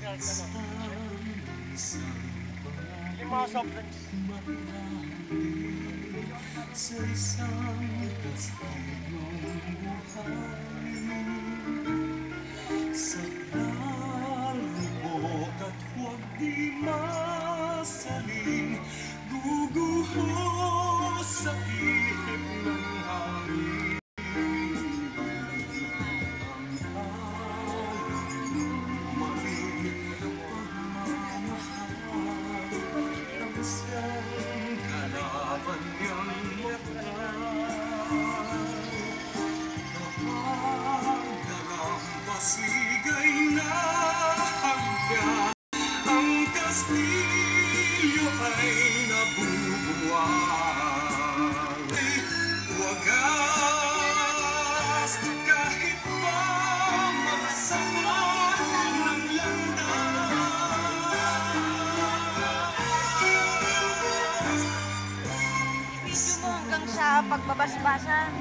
Lima soft drinks. Sa isang kastilong buhay, sa larubok at huwag di masaling guguho sa ihip ng hangin. Pasigay na hanggang ang kastilyo ay nabubuwang. Wagas kahit pa magsama ng landas. Video mo hanggang sa pagbabasbasan.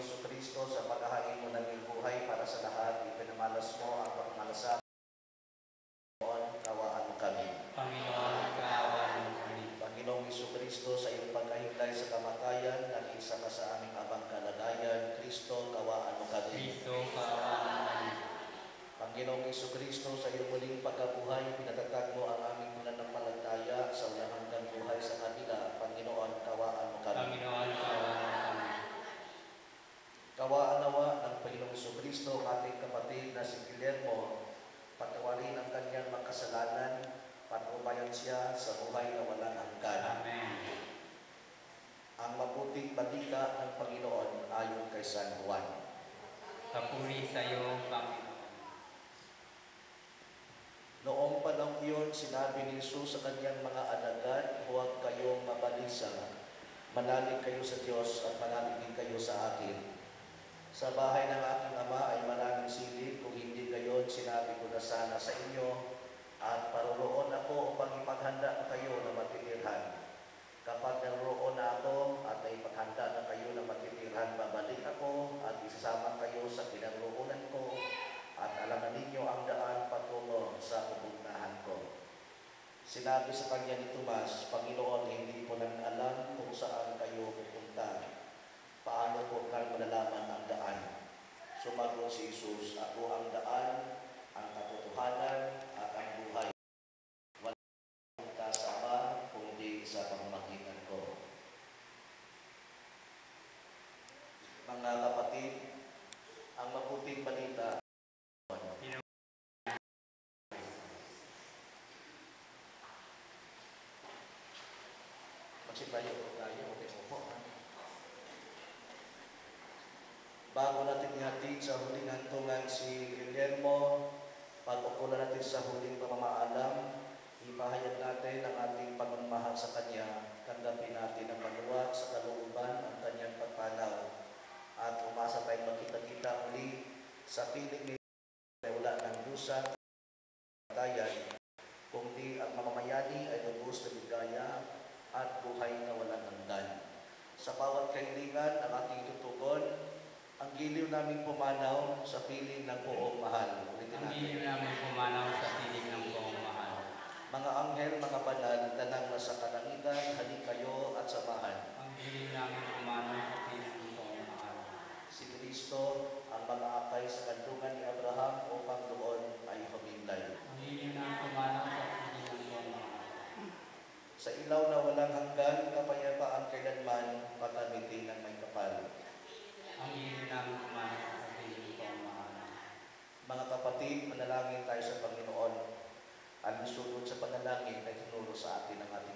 Jesucristo, sa paghahain mo ng iyong buhay para sa lahat, ipinamalas mo ang pagmalasakit. Kawaan mo kami. Panginoon, kaawaan mo kami. Panginoong Jesucristo, sa iyong pagkahintay sa kamatayan, nag-isa ka sa aming abang kalagayan. Kristo, kawaan mo kami. Kristo, kaawaan mo kami. Panginoong Jesucristo, sa iyong muling pagkabuhay, pinatatag mo ang aming pananampalataya sa walang hanggang buhay sa kanila. Panginoon, kawaan mo kami. Panginoon, kaawaan mo kami. Kawaan nawa ng Panginoong Jesucristo, ating kapatid na si Guillermo, patawarin ang kanyang mga kasalanan, patnubayan siya sa buhay na walang hanggan. Amen. Ang mabuting balita ng Panginoon ayon kay San Juan. Papuri sa iyo, Panginoon. Noong panahon iyon, sinabi ni Jesus sa kanyang mga alagad, huwag kayong mabalisa. Manalig kayo sa Diyos at manalig din kayo sa akin. Sa bahay ng aking Ama ay maraming silid, kung hindi gayon, sinabi ko na sana sa inyo, at paroroon ako upang ipaghanda kayo na matitirhan. Kapag naroon na ako at ipaghanda na kayo na matitirhan, babalik ako at isasama kayo sa kinaroonan ko, at alaman ninyo ang daan patungo sa pupuntahan ko. Sinabi sa kanya ni Tomas, Panginoon, hindi ko nang alam kung saan kayo pupunta. Paano ko nang malalaman ang daan? Sumagot si Jesus, ako ang daan, ang katotohanan, at ang buhay. Wala pupunta sa Ama, kundi sa pamamagitan ko. Mga kapatid, ang mabuting balita, magsibayo po tayo, okay po. Bago natin ihatid sa huling hantungan si Guillermo, pag-ukulan natin sa huling pamamaalam, ipahayag natin ang ating pagmamahal sa Kanya, tanggapin natin ang maluwag sa kalooban ang Kanyang pagpanaw, at umasa tayong magkita-kita uli sa piling ni wala ng dusa, katayan, kundi ang mamamayani ay lubos na ligaya at buhay na walang hanggan. Sa bawat kailangan ang ating tutugon, ang giliw namin pumanaw sa piling ng buong mahal. Ulitin Ang natin. giliw namin pumanaw sa piling ng buong mahal. Mga anghel, mga banal, tanang nasa kalangitan, halik kayo at samahan. Ang giliw namin pumanaw sa piling ng buong mahal. Si Kristo ang mga akay sa kandungan ni Abraham upang doon ay humintay. Ang giliw namin pumanaw sa piling ng buong mahal. Sa ilaw na walang hanggan, kapayapaan kailanman, patamitin ng may kapal. Ang giliw namin pumanaw sa piling ng buong mahal. Mga kapatid, manalangin tayo sa Panginoon. Ang sunod sa panalangin ay tinuro sa atin ng ating